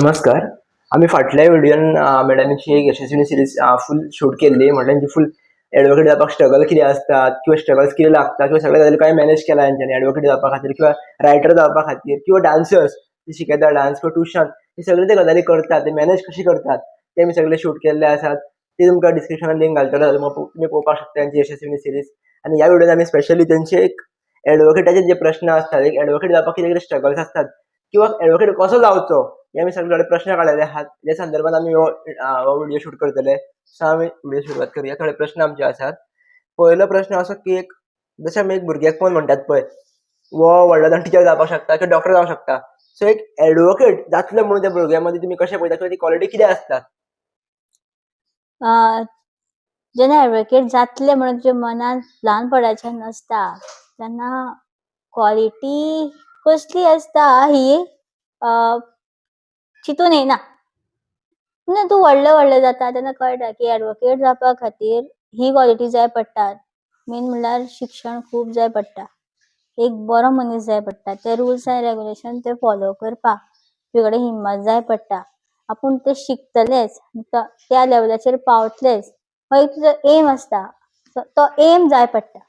नमस्कार. आम्ही फाटल्या व्हिडिओन मॅडमची एक यशस्वी सिरीज फुल शूट केल्ली. म्हटल्यार तेंची फुल एडवोकेट जावपाक स्ट्रगल कितें आसतात किंवा स्ट्रगल्स कितें लागता किंवा सगळे गजाली कशें मॅनेज केला तेंच्यांनी एडवोकेट जावपा खातीर किंवा रायटर जावपा खातीर किंवा डान्सर्स जे शिकयता डान्स किंवा ट्युशन हे सगळे ते गजाली करतात, ते मॅनेज कशी करतात ते आमी सगळे शूट केल्ले आसात. ते तुमकां डिस्क्रिप्शनान लिंक घालतलो तुमी पळोवपाक शकता तेंची यशस्वी सिरीज. आनी ह्या व्हिडिओन आमी स्पेशली तेंचे एक एडवोकेटाचे जे प्रश्न आसतात, एक एडवोकेट जावपाक कितें कितें स्ट्रगल्स आसतात किंवा एडवोकेट कसो जावचो हे आमी सगळे प्रश्न काडलेले आहात. त्या संदर्भात आमी हो व्हिडिओ शूट करतले. सो आमी व्हिडिओ सुरवात करूया. थोडे प्रश्न आमचे आसात. पयलो प्रश्न असो की जशें आमी एक भुरग्याक पळोवन म्हणटात पळय, वो व्हडलो जावन टिचर जावपाक शकता किंवा डॉक्टर जावंक शकता. सो एक एडवोकेट जातलो म्हणून त्या भुरग्या मदीं तुमी कशें पळयता किंवा ती क्वॉलिटी कितें आसता? अ, जेन्ना एडवोकेट जातले म्हणून तुज्या मनान ल्हानपणाच्यान आसता तेन्ना क्वॉलिटी कसली आसता ही अ, चिंतून येयना. जेन्ना तूं व्हडलें जाता तेन्ना कळटा की एडवोकेट जावपा खातीर ही क्वॉलिटी जाय पडटात. मेन म्हणल्यार शिक्षण खूब जाय पडटा. एक बरो मनीस जाय पडटा. ते रुल्स एंड रेग्युलेशन ते फॉलो करपाक तुजे कडेन हिम्मत जाय पडटा. आपूण ते शिकतलेच, त्या लेवलाचेर पावतलेच हो एक तुजो एम आसता. तो एम जाय पडटा.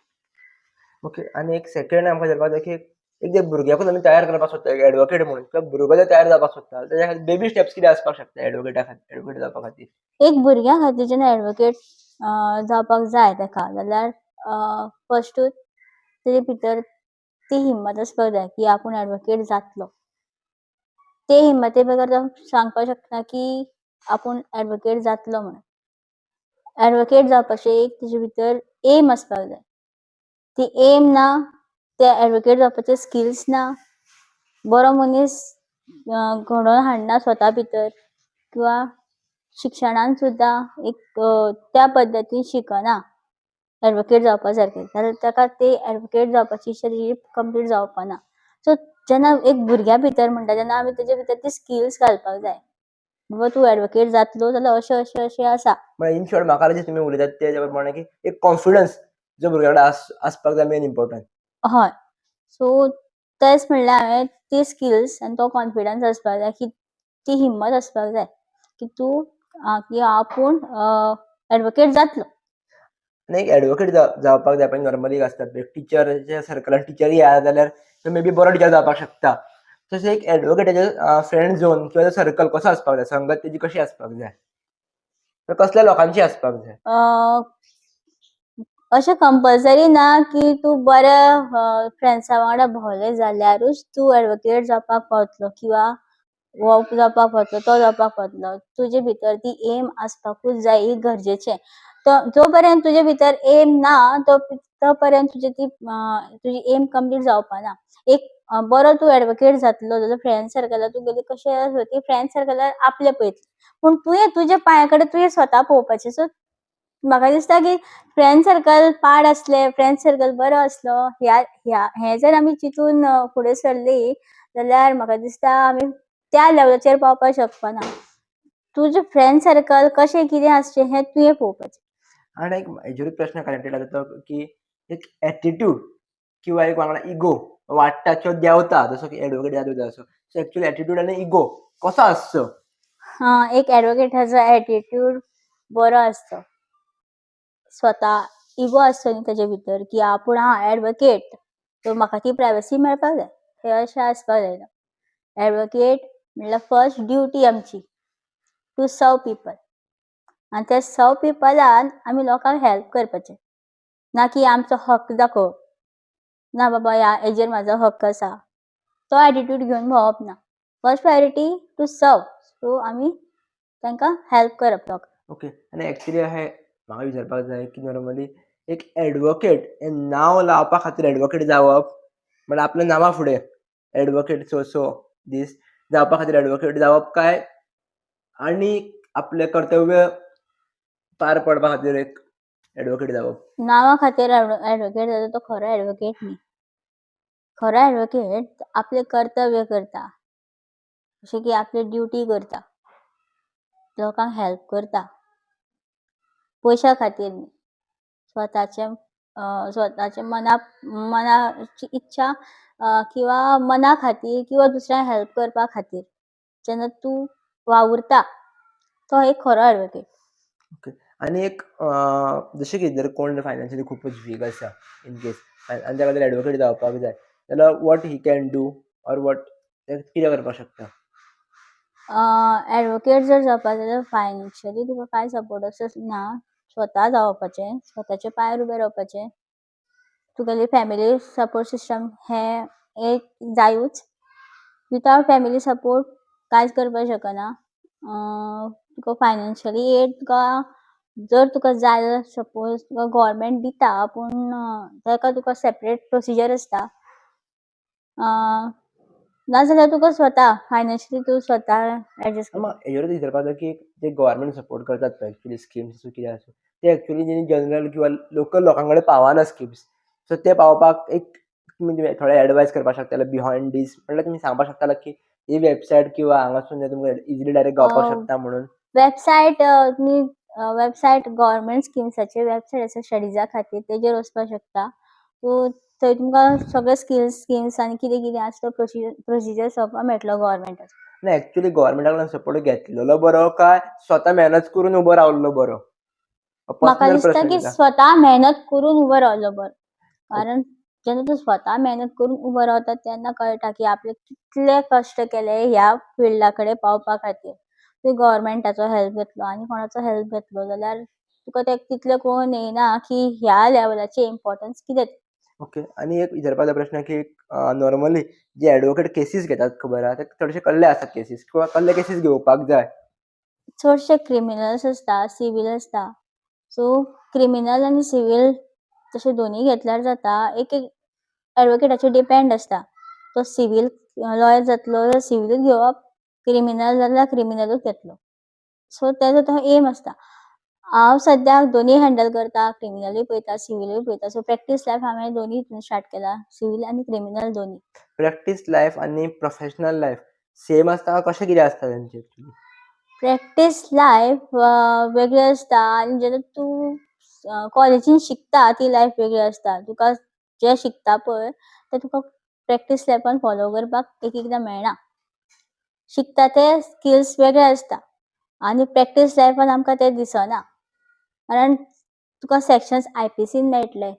ओके. आनी एक सेकंड आमकां विचारपाक जाय की एक जे भुरग्याकूच आमी तयार करपाक सोदता एक एडवोकेट म्हणून किंवा भुरगो जर तयार जावपाक सोदता तेज्या खातीर बेबी स्टेप्स कितें आसपाक शकता एडवोकेट जावपा खातीर? एक भुरग्या खातीर जेन्ना एडवोकेट जावपाक जाय ताका जाल्यार फस्टूच तेजे भितर ती हिम्मत आसपाक जाय की आपूण एडवोकेट जातलो. ते हिम्मते बगर तो सांगपाक शकना की आपूण एडवोकेट जातलो म्हणून. एडवोकेट जावपाचें एक तुजे भितर एम आसपाक जाय. ती एम ना, ते एडवोकेट जावपाचे स्किल्स ना, बरो मनीस घडोवन हाडना स्वता भितर किंवा शिक्षणान सुद्दां एक त्या पद्दतीन शिकना एडवोकेट जावपा सारकें जाल्यार ताका ते एडवोकेट जावपाची इत्सा तेजी कंप्लीट जावपाना. सो जेन्ना एक भुरग्या भितर म्हणटा तेन्ना आमी तेजे भितर ती स्किल्स घालपाक जाय. बाबा तूं एडवोकेट जातलो जाल्यार अशें आसा. म्हळ्यार इन शॉर्ट म्हाका जे तुमी उलयतात तेज्या प्रमाणे की एक कॉन्फिडन्स जो भुरग्या कडेन आसपाक जाय मेन इम्पॉर्टंट. हय. सो तेच म्हणल्यार हांवें ती स्किल्स आनी तो कॉन्फिडन्स आसपाक जाय की ती हिम्मत आसपाक जाय की तूं की आपूण एडवोकेट जातलो. आनी एक एडवोकेट जावपाक जाय पळय नॉर्मली आसतात एक टिचराच्या सर्कलान टिचरी आहा जाल्यार तो मे बी बरो टिचर जावपाक शकता. तशें एक एडवोकेटाचे फ्रेंड झोन किंवा सर्कल कसो आसपाक जाय? संगत तेजी कशी आसपाक जाय? कसल्या लोकांची आसपाक जाय? अशें कंपल्सरी ना की तूं बऱ्या फ्रेंड्सा वांगडा भोंवलें जाल्यारूच तूं एडवोकेट जावपाक पावतलो किंवा हो जावपाक पावतलो तो जावपाक पावतलो. तुजे भितर ती एम आसपाकूच जाय ही गरजेचें. जो पर्यंत तुजे भितर एम ना तो पर्यंत तुजी एम कंप्लीट जावपाना. एक बरो तूं एडवोकेट जातलो जाल्यार फ्रेंड सर्कलार तुगेली कशें आसा की फ्रेंड सर्कलार आपलें पळयतलीं. पूण तुवें तुज्या पांया कडेन तुवें स्वता पळोवपाचें. सो म्हाका दिसता की फ्रेंड सर्कल पाड आसलें, फ्रेंड सर्कल बरो आसलो हें जर आमी चिंतून फुडें सरलीं जाल्यार म्हाका दिसता आमी त्या लेवलाचेर पावपाक शकपाना. तुजें फ्रेंड सर्कल कशें कितें आसचें हें तुवें पळोवपाचें. आनी एक हेजेरूच प्रश्न कनेक्टेड आसा तो की एक एटिट्यूड किंवा एक वांगडा इगो वाडटा किंवा देंवता जसो की एडवोकेट जालो तसो. सो एक्चुअली एटिट्यूड आनी इगो कसो आसचो? एक एडवोकेटाचो एटिट्यूड बरो आसचो. स्वता इगो आसचो न्ही तेजे भितर की आपूण एडवोकेट सो म्हाका ती प्रायवसी मेळपाक जाय हें अशें आसपाक जायना. एडवोकेट म्हणल्यार फर्स्ट ड्युटी आमची टू सर्व पीपल आनी त्या सर्व पीपलान आमी लोकांक हेल्प करपाचें. ना की आमचो हक्क दाखोवप. ना बाबा हेजेर म्हाजो हक्क आसा. तो एटिट्यूड घेवन भोंवप ना. फर्स्ट प्रायोरिटी टू सर्व. सो आमी तांकां हेल्प करप लोकांक. ओके. आनी एक्चुअली अशें म्हाका विचारपाक जाय की नॉर्मली एक एडवोकेट हें नांव लावपा खातीर एडवोकेट जावप म्हणल्यार आपल्या नांवा फुडें एडवोकेट सो सो दीस जावपा खातीर एडवोकेट जावप काय आनी आपलें कर्तव्य पार पडपा खातीर एक एडवोकेट जावप? नांवा खातीर एडवोकेट जाता तो खरो एडवोकेट न्ही. खरो एडवोकेट आपलें कर्तव्य करता. जशें की आपली ड्युटी करता. लोकांक हेल्प करता. पयशा खातीर न्ही. स्वताचे मनाची इच्छा किंवा मना खातीर किंवा दुसऱ्यांक हेल्प करपा खातीर. जेन्ना तूं वावुरता तो एक खरो एडवोकेट. ओके. आणि एक जशें की जर कोण फायनान्शियली खूपच वीक आसा इन केस आनी ताच्या खातीर एडवोकेट जावपाक जाय जाल्यार what he can do or what ते कितें करपाक शकता? एडवोकेट जर जावपाक जाय जाल्यार फायनान्शियली तुका कांय सपोर्टच ना. स्वता जावपाचें, स्वताच्या पांयार उबें रावपाचें. तुगेली फॅमिली सपोर्ट सिस्टम हें एक जायूच. विथआवट फॅमिली सपोर्ट कांयच करपाक शकना. तुका फायनान्शियली एड तुका जर तुका जाय जाल्यार सपोज तुका गव्हर्मेंट दिता पूण ताका तुका सेपरेट प्रोसिजर आसता. नाजाल्यार तुका स्वता फायनान्शियली तूं स्वता एडजस्ट करता. हेजेर विचारपाक जाय की जे गव्हर्मेंट सपोर्ट करतात पळय एक्चुअली स्किम्स आसूं कितें आसूं ते एक्चुअली जेणी जनरल किंवा लोकल लोकां कडेन पावना स्किम्स. सो ते पावपाक एक तुमी थोडे एडवायस करपाक शकताले बिहायंड दीस म्हणल्यार तुमी सांगपाक शकताले की ही वेबसायट किंवा हांगासून तुमकां इजिली डायरेक्ट गावपाक शकता म्हणून. वेबसायट तुमी वेबसायट गव्हर्मेंट स्किम्साचे वेबसायट आसा स्टडीजा खातीर तेजेर वचपाक शकता. थंय तुमकां सगळे स्किम्स आनी कितें कितें आसा तो प्रोसिजर चोवपाक मेळटलो गव्हर्मेंटाचो. ना एक्चुअली गव्हर्मेंटा कडल्यान सपोर्ट घेतलेलो बरो काय स्वता मेहनत करून उबो रावल्लो बरो? म्हाका पर्सनल दिसता प्रश्न की विचारता. स्वता मेहनत करून उबो रावलो बरो. कारण जेन्ना तूं स्वता मेहनत करून उबो रावता तेन्ना कळटा की आपले कितले कश्ट केले ह्या फिल्डा कडेन पावपा खातीर. तूं गव्हर्मेंटाचो हेल्प घेतलो आनी कोणाचो हेल्प घेतलो जाल्यार तुका ते तितलें कळून येयना की ह्या लेवलाचें इम्पोर्टन्स कितें तें. ओके. आनी एक विचारपाचो प्रश्न की नॉर्मली जे एडवोकेट केसीस घेतात खबर आहा ते चडशे कसले आसतात केसीस किंवा कसले केसीस घेवपाक जाय? चडशे क्रिमिनल्स आसता, सिवील आसता. सो क्रिमिनल आनी सिवील तशें दोनूय घेतल्यार जाता. एक एडवोकेटाचेर डिपेंड आसता. तो सिवील लॉयर जातलो जाल्यार सिवीलूच घेवप, क्रिमिनल जाल्यार क्रिमिनलूच घेतलो. सो तेजो तो एम आसता. हांव सद्याक दोनूय हँडल करता, क्रिमिनलूय पळयता, सिवीलूय पळयता. सो प्रॅक्टीस लायफ हांवें दोनूय हितून स्टार्ट केला, सिवील आनी क्रिमिनल दोनूय. प्रॅक्टीस लायफ आनी प्रोफेशनल लायफ सेम आसता कशें कितें आसता तेंचें एक्चुअली? प्रॅक्टीस लायफ वेगळी आसता आनी जेन्ना तूं कॉलेजीन शिकता ती लायफ वेगळी आसता. तुका जें शिकता पळय तें तुका प्रॅक्टीस लायफान फॉलो करपाक एक एकदां मेळना. शिकता ते स्किल्स वेगळे आसता आनी प्रॅक्टीस लायफान आमकां तें दिसना. कारण तुका सेक्शन्स आयपीसीन मेळटले.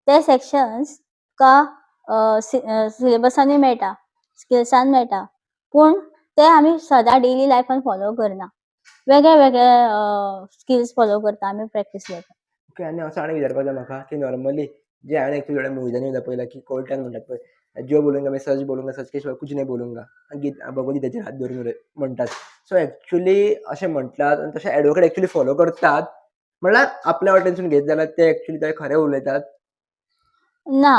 ते सेक्शन्स तुका सिलेबसानूय मेळटा, स्किल्सान मेळटा. पूण ते आमी सदां डेली लायफान फॉलो करना. वेगळे वेगळे स्किल्स फॉलो करता आमी प्रॅक्टीस लायफान. ओके. आनी असो आनी विचारपाक जाय म्हाका की नॉर्मली जे हांवें एक्चुअली थोड्या मुविजांनी सुद्दां पळयलां की कोर्टान म्हणटात पळय जो बोलूंगा मैं सच बोलूंगा सच के सिवाय कुछ नहीं बोलूंगा भगवद्गीतेचेर हात धरून म्हणटात. सो एक्चुअली अशें म्हणटात आनी तशें एडवोकेट एक्चुअली फॉलो करतात म्हणल्यार आपल्या वाटेनसून घेत जाल्यार ते एक्चुअली ते खरें उलयतात. ना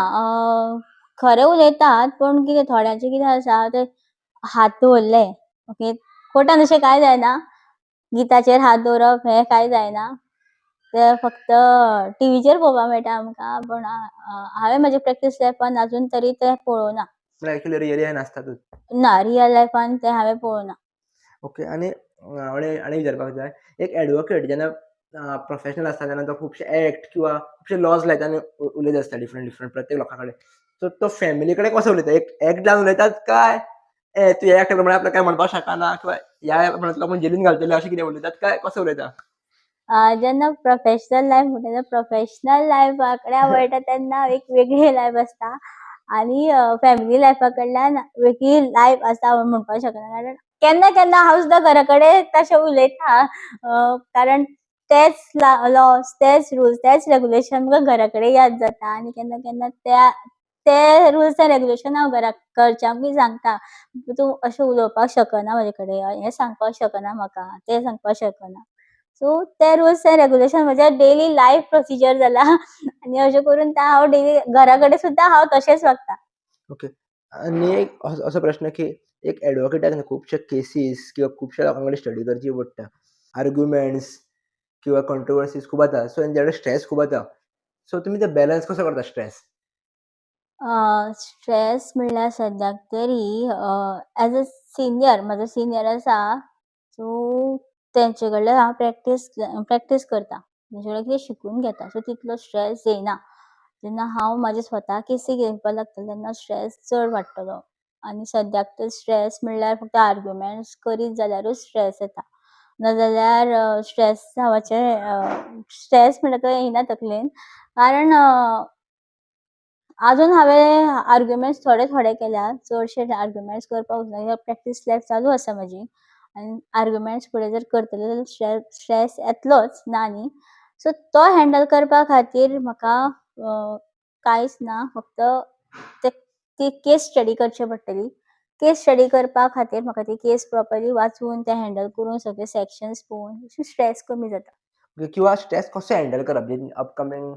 खरें उलयतात पूण कितें थोड्यांचें कितें आसा ते हात दवरले ओके कोर्टान अशें कांय जायना. गिताचेर हात दवरप हें कांय जायना. ते फक्त टीव्हीचेर पळोवपाक मेळटा आमकां पूण हांवें म्हज्या प्रॅक्टीस लायफान अजून तरी तें पळोवना. म्हणल्यार एक्चुअली रियली हें नासतातूच. ना रियल लायफान तें हांवें पळोवना. ओके. आनी आनी विचारपाक जाय एक एडवोकेट जेन्ना प्रोफेशनल आसता तेन्ना तो खुबशे एक्ट किंवा खुबशे लॉज लायता आनी उलयत आसता डिफरंट प्रत्येक लोकां कडेन. सो तो फॅमिली कडेन कसो उलयता? एक एक्ट लावन उलयतात काय तूं ह्या एक्टा प्रमाणे आपल्याक कांय म्हणपाक शकना किंवा ह्या प्रमाणे तुका आपूण जेलीन घालतले अशें कितें उलयतात काय कसो उलयता? जेन्ना प्रोफेशनल लायफ म्हणटा तेन्ना प्रोफेशनल लायफा कडेन वळटा तेन्ना एक वेगळी लायफ आसता आनी फॅमिली लायफा कडल्यान वेगळी लायफ आसता हांव म्हणपाक शकना. कारण केन्ना केन्ना हांव सुद्दां घरा कडेन तशें उलयता कारण तेच लॉज, तेच रुल्स, तेच रेगुलेशन म्हाका घरा कडेन याद जाता आनी केन्ना केन्ना ते रुल्स एंड रेगुलेशन हांव घरच्यांकूय सांगता. तूं अशें उलोवपाक शकना म्हजे कडेन, हें सांगपाक शकना म्हाका, तें सांगपाक शकना. सो ते रुल्स एंड रेगुलेशन म्हज्या डेली लायफ प्रोसिजर जाला आनी अशें करून हांव डेली घरा कडेन सुद्दां हांव तशेंच वागता. ओके. आनी एक असो प्रश्न की एक एडवोकेटाक खुबशे केसीस किंवा खुबशा लोकां कडेन स्टडी करची पडटा. आर्ग्युमेंट्स किंवा कंट्रोवर्सीज खूब जाता. सो तेंचे कडेन स्ट्रेस खूब जाता. सो तुमी ते बॅलन्स कसो करता स्ट्रेस? स्ट्रेस म्हणल्यार सद्याक तरी एज अ सिनियर म्हजो सिनियर आसा सो तेंचे कडल्यान हांव प्रॅक्टीस करता. तेंचे कडल्यान कितें शिकून घेता. सो तितलो स्ट्रेस येयना. जेन्ना हांव म्हाजे स्वता केसी घेवपाक लागतलें तेन्ना स्ट्रेस चड वाडटलो. आनी सद्याक तर स्ट्रेस म्हणल्यार फक्त आर्ग्युमेंट्स करीत जाल्यारूच स्ट्रेस येता, नाजाल्यार स्ट्रेस स्ट्रेस म्हणटा तो येयना तकलेन. कारण अजून हांवें आर्ग्युमेंट्स थोडे केल्या, चडशे आर्ग्युमेंट्स करपाक वचना. प्रॅक्टीस लॅब चालू आसा म्हजी आनी आर्ग्युमेंट्स फुडें जर करतलें जाल्यार स्ट्रेस येतलोच ना न्ही. सो तो हँडल करपा खातीर म्हाका कांयच ना, फक्त ती केस स्टडी करची पडटली. केस स्टडी करपा खातीर म्हाका ती केस प्रॉपरली वाचून तें हँडल करून सगळे सॅक्शन्स पळोवन स्ट्रेस कमी जाता. किंवा स्ट्रेस कसो हँडल करप, जे अपकमिंग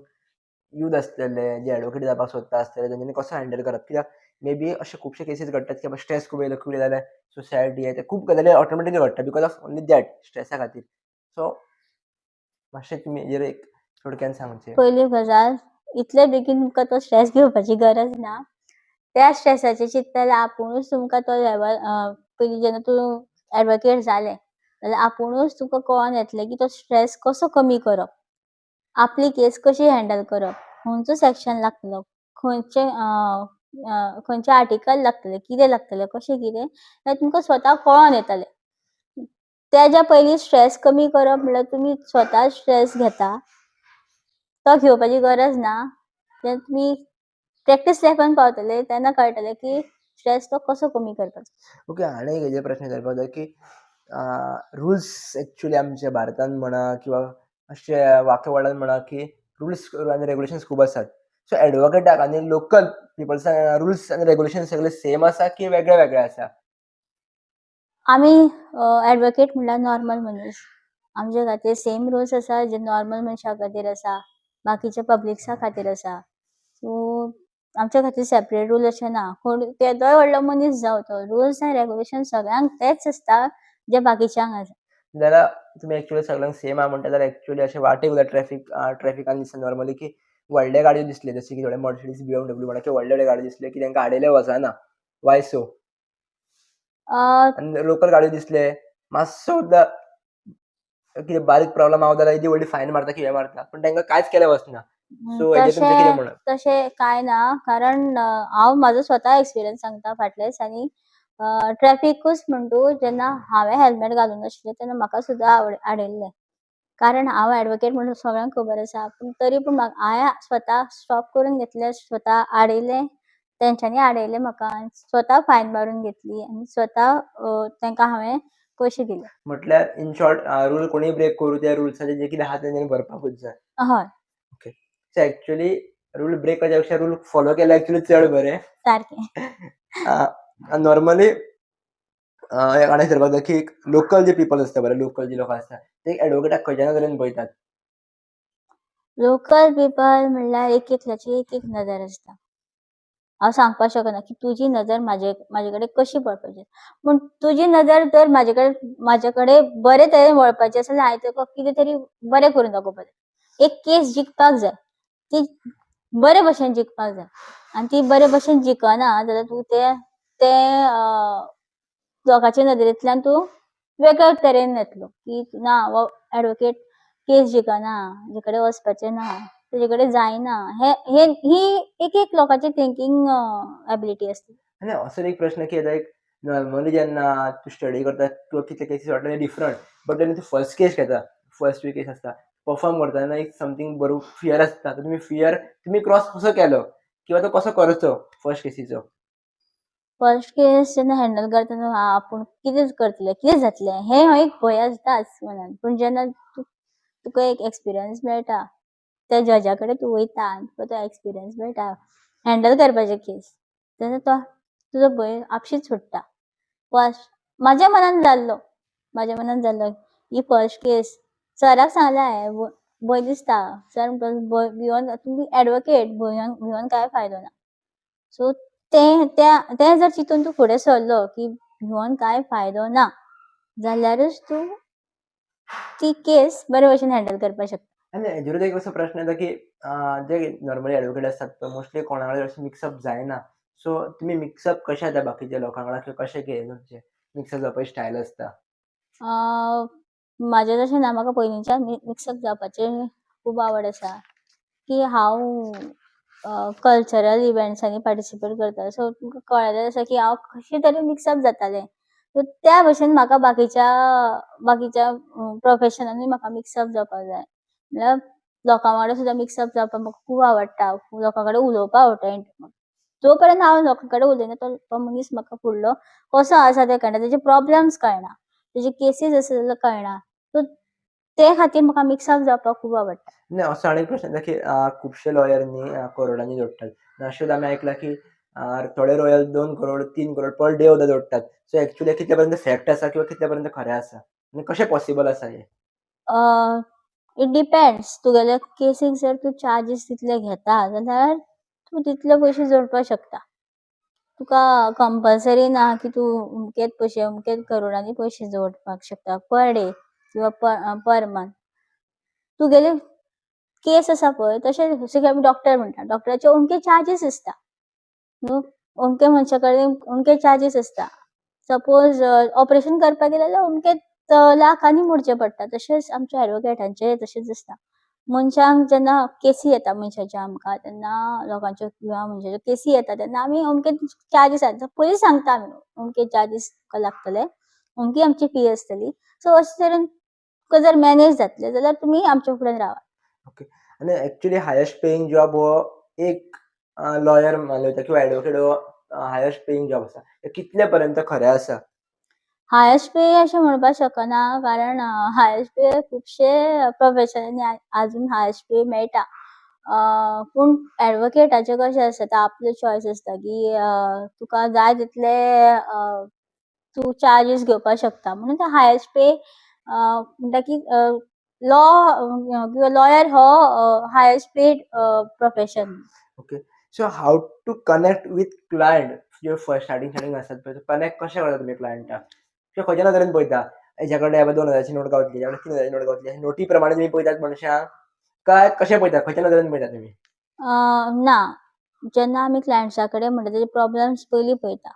यूथ आसतले, जे एडवोकेट जावपाक सोदता आसतले, तेंच्यांनी कसो हँडल करप? कित्याक मे बी अशे खुबशे केसीस घडटात की स्ट्रेस खूब येयलो जाल्यार सुसायड ते खूब गजाली ऑटोमॅटिकली घडटा because of only that Stresa खातीर. सो मातशें तुमी हेजेर एक थोडक्यान सांगचें. पयली गजाल, इतले बेगीन तुमकां तो स्ट्रेस घेवपाची गरज ना. त्या स्ट्रेसाचें चिंतता जाल्यार आपुणूच तुमकां तो लेवल पयलीं जेन्ना तूं एडवोकेट जालें जाल्यार आपुणूच तुका कळोन येतलें की तो स्ट्रेस कसो कमी करप, आपली केस कशी हँडल करप, खंयचो सॅक्शन लागतलो, खंयचे आर्टिकल लागतले, कितें लागतलें, कशें कितें हें तुमकां स्वता कळोन येतलें. तेज्या पयलीं स्ट्रेस कमी करप म्हणल्यार तुमी स्वता स्ट्रेस घेता, तो घेवपाची गरज ना. जेन्ना तुमी प्रॅक्टीस लॅबान पावतले तेन्ना कळटलें की स्ट्रेस तो कसो कमी करपाचो. ओके, आनी एक हेजेर प्रश्न विचारपाक जाय की रुल्स एक्चुअली आमच्या भारतान म्हणा किंवा अशे वाक्य वर्डान म्हणा की रुल्स आनी रेग्युलेशन्स खूब आसात. सो एडवोकेटाक आनी लोकल पिपल्सांक रुल्स आनी रेग्युलेशन्स सगळे सेम आसा की वेगळे वेगळे आसा? आमी एडवोकेट म्हणल्यार नॉर्मल मनीस. आमचे खातीर सेम रुल्स आसा जे नॉर्मल मनशा खातीर आसा, बाकीच्या पब्लिक्सा खातीर आसा. सो आमच्या खातीर सेपरेट रूल अशे ना. केदोय व्हडलो मनीस जावं तो, रुल्स आनी रेग्युलेशन्स सगळ्यांक तेच आसता जे बाकीच्यांक आसा. जाल्यार तुमी एक्चुअली सगळ्यांक सेम आहा म्हणटा जाल्यार एक्चुअली अशें वाटेक ट्रॅफिकान दिसता नॉर्मली की व्हडले गाडयो दिसले जशे की थोडे मर्सिडीज BMW म्हणा किंवा व्हडले गाडयो दिसले की तांकां आडयले वचना. Y so? आनी लोकल गाडयो दिसले मातसो सुद्दां कितें बारीक प्रॉब्लम आहा जाल्यार येदी व्हडली फायन मारता कितें मारता, पूण तांकां कांयच केलें वचना. सो हेजेर तुमचें कितें म्हणप? तशें कांय ना, कारण हांव म्हाजो स्वता एक्सपिरियन्स सांगता. फाटल्या दिसांनी ट्रॅफिकूच म्हण तूं, जेन्ना हांवें हेल्मेट घालून नाशिल्लें तेन्ना म्हाका सुद्दां आडयल्लें. कारण हांव एडवोकेट म्हणून सगळ्यांक खबर आसा, पूण तरी पूण हांवें स्वता स्टॉप करून घेतलें, स्वता आडयलें, तेंच्यांनी आडयलें म्हाका आनी स्वता फायन मारून घेतली आनी स्वता तांकां हांवें पयशे दिले. म्हटल्यार इन शॉर्ट रूल कोणीय ब्रेक करूं त्या रुल्साचें जें कितें आहा तें तेणी भरपाकूच जाय. हय, okay. So actually rule break करच्या पेक्षा रूल फॉलो केल्यार एक्चुअली चड बरें. सारकें. नॉर्मली एक आनी विचारपाक जाय की लोकल जे पीपल आसता पळय, लोकल जी लोकां आसता ते एडवोकेटाक खंयच्या नदरेन पळयतात? लोकल पीपल म्हणल्यार एक एकल्याची एक एक नदर आसता. हांव सांगपाक शकना की तुजी नदर म्हाजे कडेन कशी पडपाची, पूण तुजी नदर जर म्हाजे कडेन बरे तरेन वळपाची आसा जाल्यार हांवें तुका कितें तरी बरें करून दाखोवपाक जाय. एक केस जिखपाक जाय, ती बरे भशेन जिखपाक जाय आनी ती बरे भशेन जिखना जाल्यार तूं तें लोकांचे नदरेंतल्यान तूं वेगळे तरेन येतलो की ना हो एडवोकेट केस जिखना, हाजे कडेन वचपाचें ना, तेजे कडेन जायना. ही एक लोकांची थिंकींग एबिलिटी आसता. आनी असो एक प्रश्न की लायक नॉर्मली जेन्ना तूं स्टडी करता किंवा कितले केसीस वाटले डिफरंट, बट जेन्ना तूं फर्स्ट केस घेता, फर्स्ट केस आसता, परफॉर्म करतना एक समथींग बरो फियर आसता. तुमी क्रॉस कसो केलो किंवा तो कसो करचो फर्स्ट केसीचो? फर्स्ट केस जेन्ना हँडल करतना आपूण कितें करतलें, कितें जातलें हें एक भंय आसताच मनान. पूण जेन्ना तुका एक एक्सपिरियन्स मेळटा, त्या जजा कडेन तूं वयता आनी तुका तो एक्सपिरियन्स मेळटा हँडल करपाचें केस, तेन्ना तुजो भंय आपशींच सुट्टा. फर्स्ट म्हाज्या मनान जाल्लो ही फर्स्ट केस. सराक सांगलें हांवें भंय दिसता. सर म्हणटा भिवून तुमी एडवोकेट, भिवून कांय फायदो ना. सो तें जर चिंतून तूं फुडें सरलो की भिवून कांय फायदो ना, जाल्यारूच तूं ती केस बरे भशेन हँडल करपाक शकता. आनी हेजेरूच एक असो प्रश्न येता की जे नॉर्मली एडवोकेट आसतात तो मोस्टली कोणा कडेन अशें मिक्सअप जायना. सो तुमी मिक्सअप कशे जाता बाकीच्या लोकां वांगडा किंवा कशें कितें तुमचें मिक्सअप जावपाची स्टायल आसता? म्हाजें तशें ना, म्हाका पयलींच्यान मिक्सअप जावपाचें खूब आवड आसा की हांव कल्चरल इव्हेंट्सांनी पार्टिसिपेट करता. सो तुमकां कळ्ळें आसा की हांव कशें तरी मिक्सअप जातालें. सो त्या भशेन म्हाका बाकीच्या प्रोफेशनांनी म्हाका मिक्सअप जावपाक जाय. म्हणल्यार लोकां वांगडा सुद्दां मिक्सअप जावपाक म्हाका खूब आवडटा. लोकां कडेन उलोवपाक आवडटा. जो पर्यंत हांव लोकां कडेन उलयना तो मनीस म्हाका फुडलो कसो आसा तें कळना. तेजे प्रॉब्लेम्स कळना. तेजे केसीस आसा जाल्यार कळना. सो ते खातीर म्हाका मिक्सअप जावपाक खूब आवडटा. नाही, असो आनी एक प्रश्न येता की खुबशे लॉयरांनी करोडांनी जोडटात. अशें आमी ऐकलां की थोडे lawyer 2 crore 3 crore per day सुद्दां जोडटात. सो एक्चुअली कितले पर्यंत फॅक्ट आसा किंवा कितले पर्यंत खरें आसा? आनी कशें पॉसिबल आसा हें? It depends. तुगेल्या केसीक जर तूं चार्जीस तितले घेता जाल्यार तूं तितले पयशे जोडपाक शकता. तुका कंपल्सरी ना की तूं अमकेच करोडांनी पयशे जोडपाक शकता पर डे किंवा पर मंथ. तुगेले केस आसा पळय तशें जशें की आमी डॉक्टर म्हणटा. डॉक्टराचे अमके चार्जीस आसता. न्हू अमके मनशा कडेन अमके चार्जीस आसता. सपोज ऑपरेशन करपाक गेले जाल्यार अमकेच लाखांनी मोडचे पडटा. तशेंच आमच्या एडवोकेटांचें तशेंच आसता. मनशांक जेन्ना केसी येता मनशाच्या आमकां तेन्ना लोकांच्यो किंवा मनशाच्यो केसी येता तेन्ना आमी अमके चार्जीस पयलीं सांगता आमी अमके चार्जीस तुका लागतले. अमकी आमची फी आसतली. सो अशें तरेन तुका जर मॅनेज जातलें जाल्यार तुमी आमचे फुड्यान रावात. ओके. आनी एक्चुअली हायेस्ट पेइंग जॉब हो एक लॉयर मानलो किंवा एडवोकेट हो हायेस्ट पेइंग जॉब आसा. हे कितले पर्यंत खरें आसा? हायेस्ट पे अशें म्हणपाक शकना कारण हायेस्ट पे खुबशे प्रोफेशनांनी आजून हायेस्ट पे मेळटा. पूण एडवोकेटाचें कशें आसता तो आपलो चॉयस आसता की तुका जाय तितले तूं चार्जीस घेवपाक शकता. म्हणून तो हायेस्ट पे म्हणटा की लॉ किंवा लॉयर हो highest paid profession. Okay. So how to connect with client जे स्टार्टींग आसतात पळय कनेक्ट कशें करता तुमी क्लायंटाक? किंवा खंयच्या नदरेन पळयता? हेच्या कडेन 2,000ची नोट गावतली, हेच्या कडेन 3,000ची नोट गावतली. नोटी प्रमाणे तुमी पळयतात मनशाक काय कशें पळयतात? खंयच्या नदरेन पळयतात तुमी? ना. जेन्ना आमी क्लायंट्सा कडेन म्हणटा तेजे प्रॉब्लेम्स पयलीं पळयता.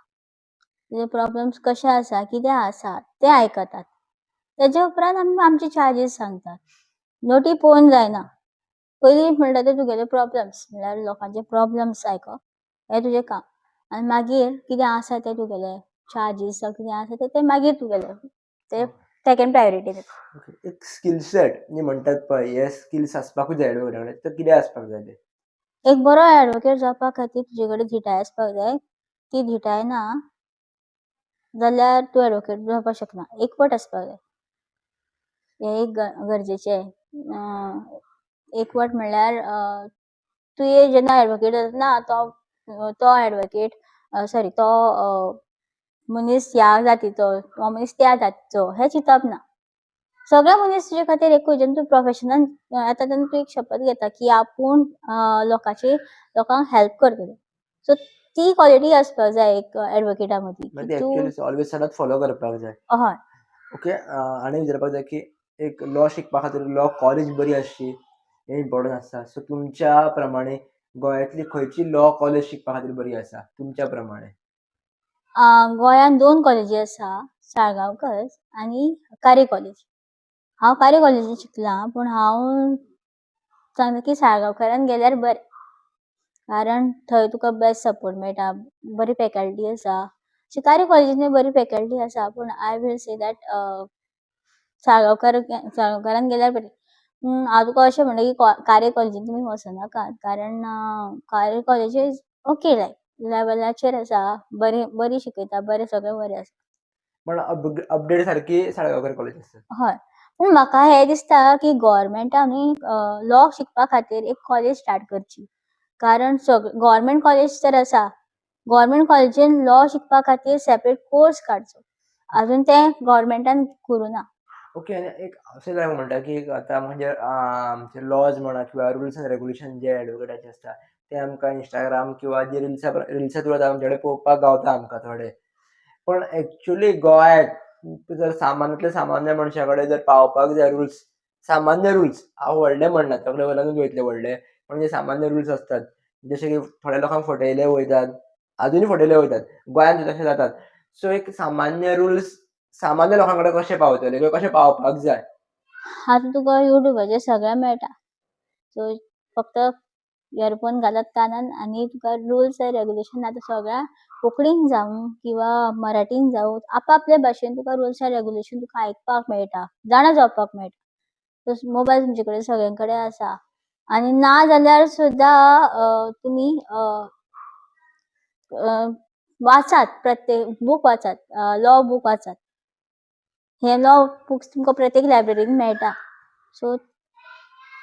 तेजे प्रॉब्लेम्स कशे आसा, कितें आसा तें आयकतात. तेजे उपरांत आमी आमचे चार्जीस सांगतात. नोटी पळोवन जायना. पयलीं म्हणटा ते तुगेले प्रॉब्लेम्स म्हणल्यार लोकांचे प्रॉब्लेम्स आयकप हें तुजें काम. आनी मागीर कितें आसा तें तुगेलें चार्जीस जावं कितें आसा तें मागीर तुगेलें. तें सेकंड प्रायोरिटी दिता. ओके. एक स्किल सेट जे म्हणटात पळय हे स्किल्स आसपाकूच जाय एडवोकेटा कडेन. ते कितें आसपाक जाय ते? एक बरो एडवोकेट जावपा खातीर तुजे कडेन धिटाय आसपाक जाय. ती धिटाय ना जाल्यार तूं एडवोकेट जावपाक शकना. एकवट आसपाक जाय. हें एक गरजेचें. एकवट म्हणल्यार तुवें जेन्ना एडवोकेट जाता ना तो एडवोकेट सॉरी तो मनीस ह्या जातीचो तो मनीस त्या जातीचो हें चिंतप ना. सगळे मनीस तुजे खातीर एकूच. जेन्ना तूं प्रोफेशनान येता तेन्ना तूं एक शपथ घेता की आपूण लोकांक हेल्प करतलें. सो ती क्वॉलिटी आसपाक जाय एक एडवोकेटा मदीं की म्हणजे तूं एक्चुअली ऑलवेज सदांच फॉलो करपाक जाय. हय. ओके. आनी विचारपाक जाय की एक लॉ शिकपा खातीर लॉ कॉलेज बरी आसची हें इम्पॉर्टंट आसता. सो तुमच्या प्रमाणे गोंयांतली खंयची लॉ कॉलेज शिकपा खातीर बरी आसा तुमच्या प्रमाणे? गोंयांत 2 कॉलेजी आसा. साळगांवकर आनी कार्रे कॉलेज. हांव कार्रे कॉलेजींत शिकलां पूण हांव सांगता की साळगांवकरांत गेल्यार बरें. कारण थंय तुका बेस्ट सपोर्ट मेळटा. बरी फॅकल्टी आसा. कार्रे कॉलेजींतूय बरी फॅकल्टी आसा पूण आय वील से दॅट साळगांवकरांत गेल्यार बरें. हांव तुका अशें म्हणटा की कार्रे कॉलेजींत तुमी वचनाकात कारण कार्रे कॉलेज इज ओके लेवलाचेर आसा. बरी शिकयता. सगळें बरें आसा. पण अपडेट सारकी साळगांवकर कॉलेज आसा. हय. पूण म्हाका हें दिसता की गव्हर्मेंटानूय लॉ शिकपा खातीर एक कॉलेज स्टार्ट करची. कारण गव्हर्मेंट कॉलेज तर आसा. गव्हर्मेंट कॉलेजीन लॉ शिकपा खातीर सेपरेट कोर्स काडचो. अजून तें गव्हर्मेंटान करूं ना. ओके. आनी एक अशें जावंक म्हणटा की आतां म्हणजे आमचे लॉज म्हणा किंवा रुल्स एंड रेग्युलेशन जे एडवोकेटाचे आसता ते आमकां इंस्टाग्राम किंवा जे रिल्सा थ्रू आमचे कडेन पळोवपाक गावता आमकां थोडे. पण एक्चुअली गोंयांत जर सामान्यांतल्या सामान्य मनशा कडेन जर पावपाक जाय रुल्स, सामान्य रुल्स हांव व्हडले म्हणना त्या लेवलानूच वयतले व्हडले. पण जे सामान्य रुल्स आसतात जशे की थोड्या लोकांक फटयले वयतात, अजूनय फटयले वयतात. गोंयांत तशें जातात. सो एक सामान्य रुल्स सामान्य लोकां कडेन कशे पावतले किंवा कशे पावपाक जाय? आतां तुका युट्यूबाचेर सगळें मेळटा. सो फक्त इयरफोन घालत कानान आनी तुका रुल्स एंड रेग्युलेशन आतां सगळ्या कोंकणीन जावं किंवा मराठीन जावं आपापल्या भाशेन तुका रुल्स एंड रेग्युलेशन तुका आयकपाक मेळटा, जाणा जावपाक मेळटा. मोबायल तुमचे कडेन सगळ्यां कडेन आसा आनी ना जाल्यार सुद्दां तुमी वाचात, प्रत्येक बूक वाचात, लॉ बूक वाचात. हे लॉ बुक्स तुमकां प्रत्येक लायब्ररीन मेळटा. सो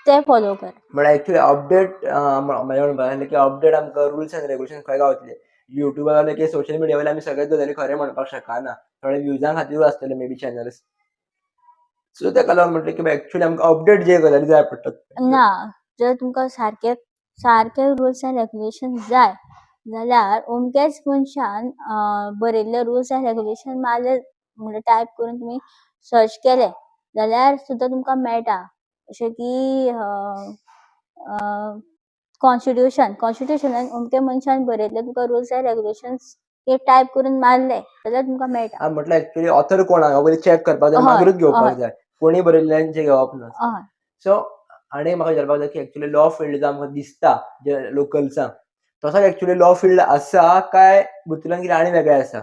ते फॉलो कर. बट ऍक्च्युली अपडेट म्हाजे म्हणपाक लागले की अपडेट आमकां रुल्स एंड रेग्युलेशन खंय गावतले. युट्यूबार जाल्यार की सोशल मिडिया वयल्यार आमी सगळेच गजाली खरें म्हणपाक शकना. थोडे व्ह्यूजां खातीरूच आसतले मे बी चॅनल्स. सो तेका लागून म्हटलें की ऍक्च्युली आमकां अपडेट जे गजाली जाय पडटात. ना, जर तुमकां सारके रुल्स एंड रेग्युलेशन जाय जाल्यार अमकेच मनशान बरयल्ले रुल्स एंड रेग्युलेशन मारले म्हणजे टायप करून तुमी सर्च केले जाल्यार सुद्दां तुमकां मेळटा. जशें की कॉन्स्टिट्यूशनान अमके मनशान बरयल्ले तुका रुल्स एंड रेग्युलेशन्स ते टायप करून मारले जाल्यार तुमकां मेळटा. म्हटल्यार ऍक्च्युली ऑथर कोण हांव पयलीं चॅक करपाक जाय, हय, मागीरूच घेवपाक हय, जाय. कोणी बरयल्ल्यांचें घेवप ना. हय. सो आनी म्हाका विचारपाक जाय की ऍक्च्युली लॉ फिल्ड जो आमकां दिसता जे लोकल्सांक तसोच ऍक्च्युली लॉ फिल्ड आसा काय भितूरल्यान कितें आनी वेगळें आसा?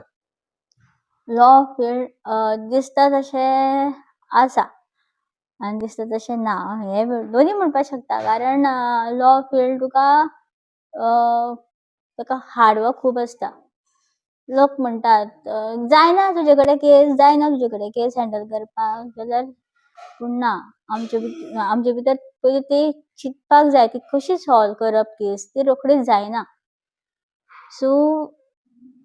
लॉ फिल्ड दिसता तशें आसा आनी दिसता तशें ना. हे दोनी म्हणपाक शकता कारण लॉ फिल्ड तुका ताका हार्डवर्क खूब आसता. लोक म्हणटात जायना तुजे कडेन केस हँडल करपाक जाल्यार पूण ना, आमचे भितर पयलीं ती चिंतपाक जाय ती कशी सॉल्व करप केस, ती रोखडीच जायना. सो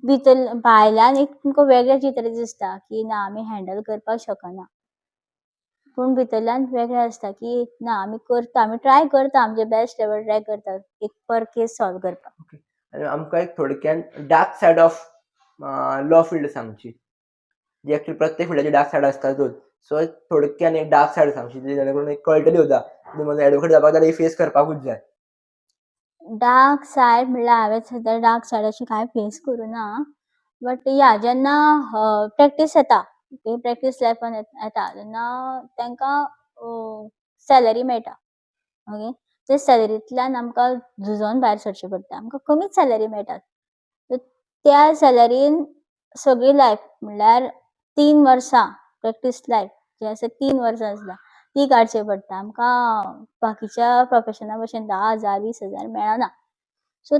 भायल्यान एक तुमकां वेगळें चित्र दिसता की ना आमी हँडल करपाक शकना. पूण भितरल्यान वेगळें आसता की ना आमी करता, आमी ट्राय करता, आमचे बेस्ट लेवल ट्राय करता एक पर केस सॉल्व करपाक. आनी आमकां एक थोडक्यान dark side of law field सांगची. जी ऍक्च्युली प्रत्येक फिल्डाची डार्क सायड आसतातूच. सो थोडक्यान एक डार्क सायड सांगची जी जेणे करून एक कळटली सुद्दां. तुमी एडवोकेट जावपाक जाल्यार ही फेस करपाकूच जाय. डार्क सायड म्हणल्यार हांवें सद्या डार्क सायड अशी कांय फेस करूना. बट या जेन्ना प्रॅक्टीस येता, प्रॅक्टीस लायफान येता तेन्ना तांकां सॅलरी मेळटा. ओके, ते सॅलरींतल्यान आमकां झुजोन भायर सरचें पडटा. आमकां कमीच सॅलरी मेळटा. त्या सॅलरीन सगळी लायफ म्हणल्यार 3 वर्सां प्रॅक्टीस लायफ जे आसा 3 वर्सां आसता ती काडची पडटा. आमकां बाकीच्या प्रोफेशना भशेन 10,000 20,000 मेळना. सो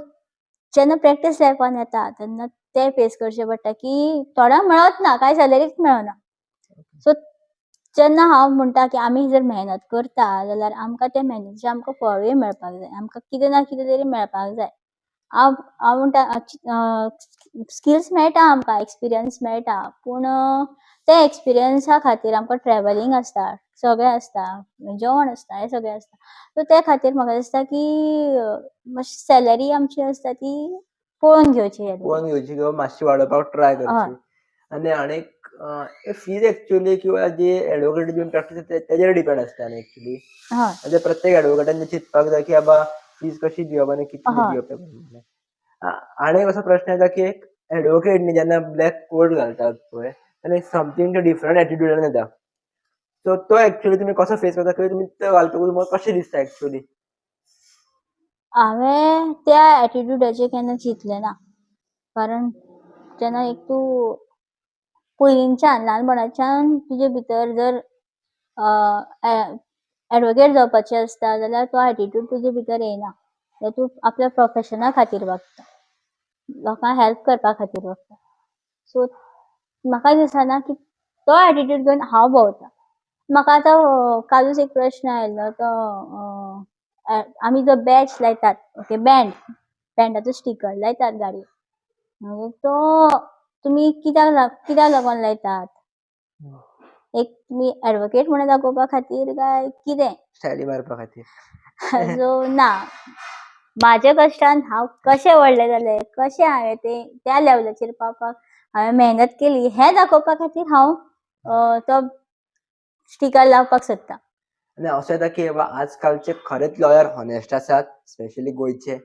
जेन्ना प्रॅक्टीस लायफान येता तेन्ना ते फेस करचें पडटा की थोड्यांक मेळत ना, कांय सॅलरीच मेळना. सो जेन्ना हांव म्हणटा की आमी जर मेहनत करता जाल्यार आमकां ते मेहनतीचें आमकां फळूय मेळपाक जाय. आमकां कितें ना कितें तरी मेळपाक जाय. हांव म्हणटा स्किल्स मेळटा आमकां, एक्सपिरियन्स मेळटा पूण ते एक्सपिरियन्सा खातीर आमकां ट्रॅव्हलिंग आसता, सगळें आसता, जेवण आसता, हें सगळें आसता. सो त्या खातीर म्हाका दिसता की मातशी सॅलरी आमची आसता ती पळोवन घेवची. पळोवन घेवची किंवा मातशी वाडोवपाक ट्राय करची. आनी आनीक फीज ऍक्च्युली किंवा जी एडवोकेट घेवन प्रॅक्टीस तेजेर डिपेंड आसता न्ही ऍक्च्युली. म्हणजे प्रत्येक एडवोकेटान चिंतपाक जाय की बाबा फीज कशी दिवप आनी कितली दिवप. आनी असो प्रश्न येता की एक एडवोकेट न्ही जेन्ना ब्लॅक कोट घालतात पळय तेन्ना समथींग डिफरंट एटिट्यूडान येता. सो तो ऍक्च्युली तुमी कसो फेस करता किंवा तुमी तो घालतकूच तुमकां कशें दिसता ऍक्च्युली? हांवें त्या एटिट्यूडाचेर केन्ना चिंतलें ना. कारण जेन्ना एक तूं पयलींच्यान ल्हानपणाच्यान तुजे भितर जर एडवोकेट जावपाचें आसता जाल्यार तो एटिट्यूड तुजे भितर येयना. तूं आपल्या प्रोफेशना खातीर वागता, लोकांक हेल्प करपा खातीर वागता. सो म्हाका दिसना की तो एटिट्यूड घेवन हांव भोंवता. म्हाका आतां कालूच एक प्रश्न आयिल्लो तो आमी जो बॅज लायतात ओके बँडाचो स्टिकर लायतात गाडयेक. मागीर तो तुमी कित्याक लागोन लायतात? एक तुमी एडवोकेट म्हणून दाखोवपा खातीर काय कितें? स्टायली मारपा खातीर. सो ना, म्हाज्या कश्टान हांव कशें व्हडलें जालें, कशें हांवें त्या लेवलाचेर पावपाक हांवें मेहनत केली हें दाखोवपा खातीर हांव तो स्टिकर लावपाक सोदता. आनी असो येता की आजकालचे खरेच लॉयर हॉनेस्ट आसात, स्पेशली गोंयचे?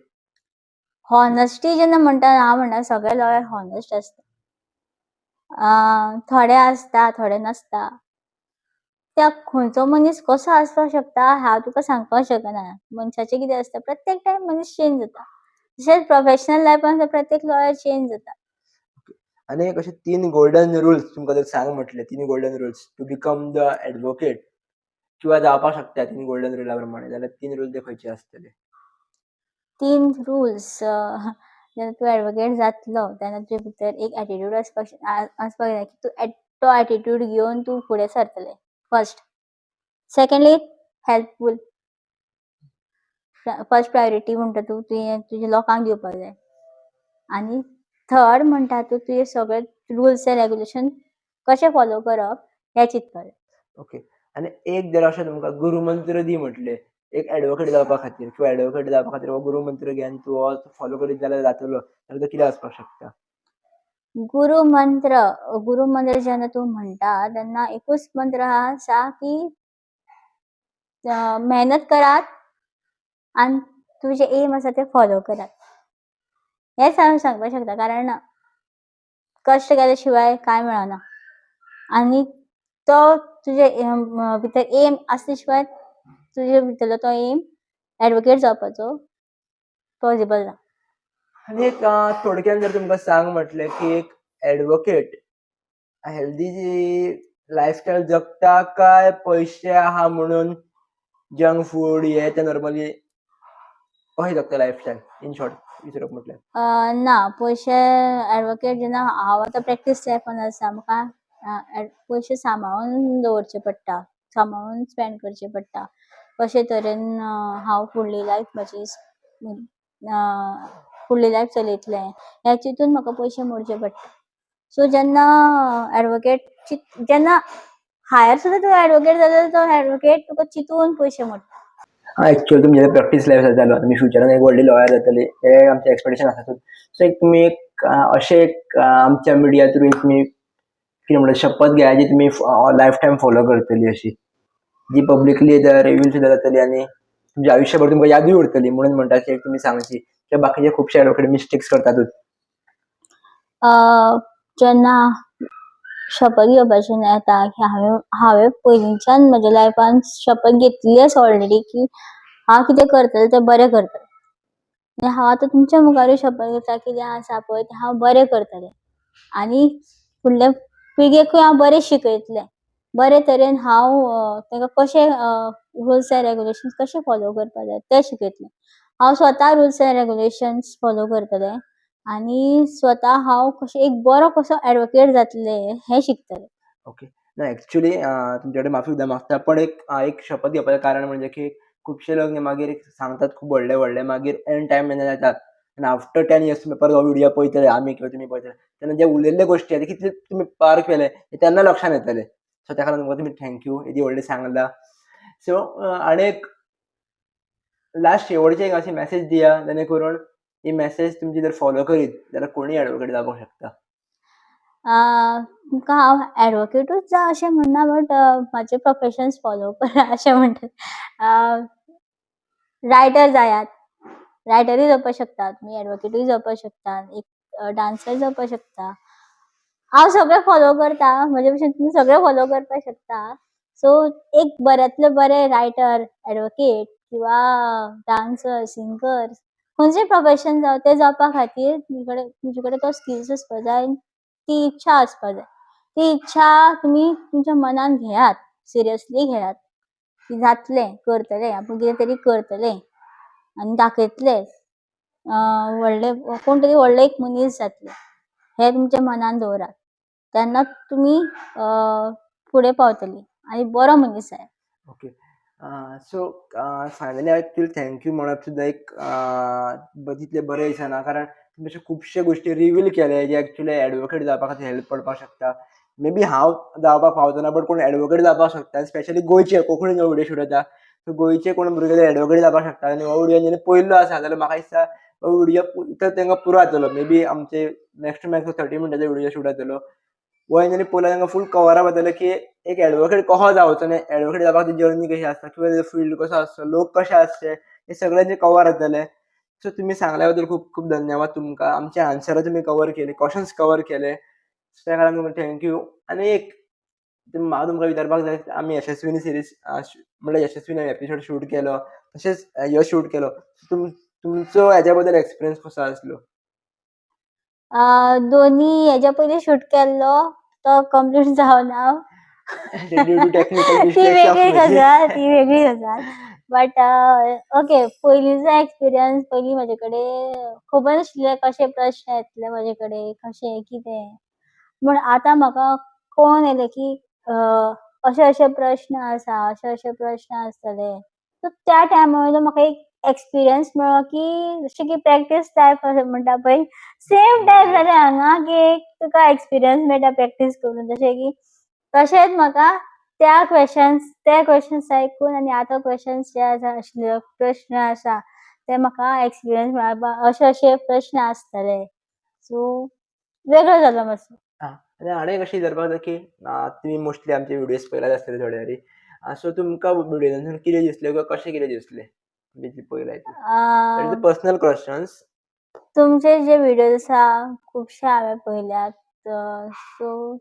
हॉनेस्टी जेन्ना म्हणटा हांव म्हणना सगळे लॉयर हॉनेस्ट आसता. थोडे आसता, थोडे नासता. त्या खंयचो मनीस कसो आसपाक शकता हांव तुका सांगपाक शकना. मनशाचें कितें आसता प्रत्येक टायम मनीस चेंज जाता. तशेंच प्रोफेशनल लायफान प्रत्येक लॉयर चेंज जाता. आणि एक अशे 3 गोल्डन रुल्स तुमकां जर सांग म्हटले 3 golden rules to become the advocate किंवा जावपाक शकता 3 गोल्डन रुला प्रमाणे जाल्यार 3 रूल ते खंयचे आसतले? 3 रूल्स जेन्ना तूं एडवोकेट जातलो तेन्ना तुजे भितर एक एटिट्यूड आसपाक जाय की तूं तो एटिट्यूड घेवन तूं फुडें सरतलें first. Secondly helpful. First priority म्हणटा तूं तुवें तुज्या लोकांक दिवपाक जाय. आनी थर्ड म्हणटा तूं तुजे सगळे रुल्स एंड रेग्युलेशन कशे फॉलो करप हें चिंतपाक जाय. ओके. आणि एक जर अशें तुमकां गुरुमंत्र दी म्हटले एक एडव्होकेट जावपा खातीर किंवा एडव्होकेट जावपा खातीर हो गुरुमंत्र घेवन तूं हो फॉलो करीत जाल्यार जातलो जाल्यार तो कितें आसपाक शकता? गुरुमंत्र जेन्ना तूं म्हणटा तेन्ना एकूच मंत्र आसा की मेहनत करात आनी तुजें एम आसा तें फॉलो करात. हेंच हांव सांगपाक शकता कारण कश्ट केल्या शिवाय कांय मेळना. आनी तो तुजे भितर एम आसल्या शिवाय तुजे भितरलो तो एम एडवोकेट जावपाचो पॉसिबल ना. आनी एक थोडक्यान जर तुमकां सांग म्हटलें की एक एडव्होकेट हेल्दी जी लायफस्टायल जगता काय पयशे आहा म्हणून जंक फूड हे ते नॉर्मली कशें जगता लायफस्टायल इन शॉर्ट विचारप म्हटल्यार? ना पयशे एडवोकेट जेन्ना हांव आतां प्रॅक्टीस लायफान आसा म्हाका पयशे सांबाळून दवरचे पडटा, सांबाळून स्पेंड करचे पडटा. कशे तरेन हांव फुडली लायफ म्हाजी फुडली लायफ चलयतलें ह्या चिंतून म्हाका पयशे मोडचे पडटा. सो जेन्ना जेन्ना हायर सुद्दां तूं एडवोकेट जाल्यार तो एडवोकेट तुका चिंतून पयशे मोडटा. एक्चुअली तुमचे प्रॅक्टीस लायफ जातालो तुमी फ्युचरान एक व्हडली लॉयर जातली हे आमचें एक्सपेक्टेशन आसातूच. सो एक तुमी एक अशें एक आमच्या मिडिया थ्रू तुमी कितें म्हणटा शपथ घेया जी तुमी लायफ टायम फॉलो करतली अशी जी पब्लिकली रिवील सुद्दां जातली आनी तुमच्या आयुश्यभर तुमकां यादूय उरतली म्हणून म्हणटा की तुमी सांगची किंवा बाकीचे खुबशे एडवोकेट मिस्टेक्स करतातूच. जेन्ना शपथ घेवपाचें येता की हांवें पयलींच्यान म्हज्या लायफान शपथ घेतली आसा ऑलरेडी की हांव कितें करतलें तें बरें करतलें. आनी हांव आतां तुमच्या मुखारूय शपथ घेता कितें आसा पळय तें हांव बरें करतलें. आनी फुडल्या पिळगेकूय हांव बरें शिकयतलें. बरे तरेन हांव तांकां कशें रुल्स एंड रेग्युलेशन्स कशे फॉलो करपाक जाय तें शिकयतलें. हांव स्वता रुल्स एंड रेग्युलेशन्स फॉलो करतलें आनी स्वता हांव एक बरो कसो एडवोकेट जातलें हें शिकतलें. ओके. ना एक्चुअली तुमचे कडेन माफी सुद्दां मागता पण एक शपथ घेवपाचें कारण म्हणजे की खुबशे लोक मागीर सांगतात खूब व्हडले मागीर एंड टायम जेन्ना येतात आनी आफ्टर 10 इयर्स तुमी परत हो व्हिडिओ पळयतले आमी किंवा तुमी पळयतले तेन्ना जे उरलेले गोश्टी आसा ते कितले तुमी पार केले हे तेन्ना लक्षांत येतले. सो त्या खातीर तुमकां तुमी थँक्यू इतली व्हडली सांगला. सो आनी एक लास्ट शेवटची एक अशी मॅसेज दिया जेणे करून ही मॅसेज तुमची जर फॉलो करीत जाल्यार कोणीय एडवोकेट जावपाक शकता. तुमकां हांव एडवोकेटूच जा अशें म्हणना बट म्हाजे प्रोफेशन्स फॉलो करा अशें म्हणटा. रायटर जायात. रायटरूय जावपाक शकता तुमी एडवोकेटूय जावपाक शकता एक डान्सर जावपाक शकता. हांव सगळें फॉलो करता म्हजे भशेन तुमी सगळें फॉलो करपाक शकता. सो एक बऱ्यांतले बरे रायटर एडवोकेट किंवा डान्सर सिंगर खंयचेंय प्रोफेशन जावं तें जावपा खातीर तुजे कडेन तो स्किल्स आसपाक जाय ती इच्छा आसपाक जाय. ती इच्छा तुमी तुमच्या मनान घेयात सिरियसली घेयात की जातलें करतलें आपूण कितें तरी करतलें आनी दाखयतलें कोण तरी व्हडलो एक मनीस जातलें हें तुमच्या मनान दवरात. तेन्ना तुमी फुडें पावतलीं आनी बरो मनीस जायात. ओके. सो फायनली हांव फील थँक्यू म्हणप सुद्दां एक तितले बरें दिसना कारण तुमी अशे खुबशे गोश्टी रिवील केले जे एक्चुअली एडवोकेट जावपा खातीर हेल्प पडपाक शकता. मे बी हांव जावपाक पावतना बट कोण एडवोकेट जावपाक शकता स्पेशली गोंयचे कोंकणीन हो व्हिडिओ शूट जाता. सो गोंयचे कोण भुरगे एडवोकेट जावपाक शकता आनी हो व्हिडिओ जेणे पळयल्लो आसा जाल्यार म्हाका दिसता हो व्हिडिओ तांकां पुरो जातलो. मे बी आमचे मॅक्स टू मॅक्स 30 मिनटाचो व्हिडिओ शूट जातलो. हो जेणे पळयलो तांकां फूल कवर अप जातलें की एक एडवोकेट कसो जावचो आनी एडवोकेट जावपाक जर्नी कशी आसता किंवा तेजो फिल्ड कसो आसता लोक कशे आसचे हे सगळें कवर जातलें. सो तुमी सांगल्या बद्दल खूब खूब धन्यवाद तुमकां. आमचे आन्सर तुमी कवर केले क्वेश्चन्स कवर केले त्या खातीर तुमकां थँक्यू. आनी एक हांव तुमकां विचारपाक जाय आमी यशस्विनी सिरीज म्हणल्यार यशस्वीन एपिसोड शूट केलो तशेंच ह्यो शूट केलो तुमचो हेच्या बद्दल एक्सपिरियन्स कसो आसलो? दोन्ही हेच्या पयलीं शूट केल्लो तो कंप्लीट जावना. ड्यू टू टेक्निकल ती मिस्टेक्स ऑफ वेगळी म्हजे. गजाल, ती वेगळी गजाल. बट ओके, पयलींचो एक्सपिरियन्स पयलीं म्हाजे कडेन खबर नाशिल्लें कशे प्रश्न येतले म्हाजे कडेन, कशें कितें. म्हूण आतां म्हाका कळोन येयलें की अशे प्रश्न आसा, अशे प्रश्न आसतले. सो त्या टायमा वयलो म्हाका एक एक्सपिरियन्स मेळ्ळो की जशें की प्रॅक्टीस टायप अशें म्हणटा पळय, सेम टायप जालें हांगा की एक तुका एक्सपिरियन्स मेळटा प्रॅक्टीस करून. जशें की तशेंच म्हाका ते क्वेशन्स आयकून आनी आतां क्वेशन्स जे आशिल्ले प्रश्न आसा ते म्हाका एक्सपिरियन्स मेळपा अशे प्रश्न आसतले. सो वेगळो जालो मातसो. आनी हांवें एक अशें विचारपाक जाय की तुमी मोस्टली आमचे विडियोज पयल्यात आसतले थोडे तरी. सो तुमकां विडियोजांतून कितें दिसलें किंवा कशें कितें दिसलें तुमी जी पयल्यात ती? That is a, a personal questions. तुमचे जे व्हिडिओज आसा खुबशे हांवें पयल्यात. सो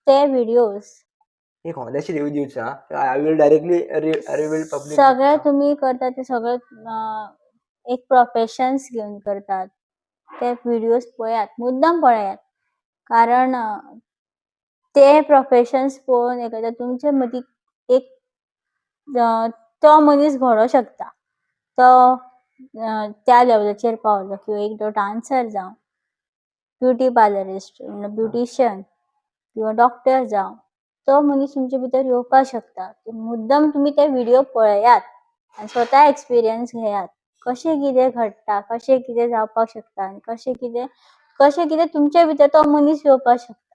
ते व्हिडिओज एक हॉनेस्ट रिव्ह्यू दिवचा. I will directly reveal public. सगळे तुम्ही करतात ते सगळे एक प्रोफेशन्स घेऊन करतात. ते व्हिडिओज पळयात, मुद्दाम पळयात. कारण ते प्रोफेशन्स पळोवन एखाद्या तुमचे मदीं एक तो मनीस घडोवंक शकता. तो त्या लेवलाचेर पावलो किंवा एक तो डान्सर जावं, ब्युटी पार्लरिस्ट, ब्युटिशियन किंवा डॉक्टर जावं, तो मनीस तुमचे भितर येवपाक शकता. मुद्दाम तुमी ते व्हिडिओ पळयात आनी स्वता एक्सपिरियन्स घेयात. कशें कितें घडटा, कशें कितें जावपाक शकता आनी कशें कितें तुमचे भितर तो मनीस येवपाक शकता.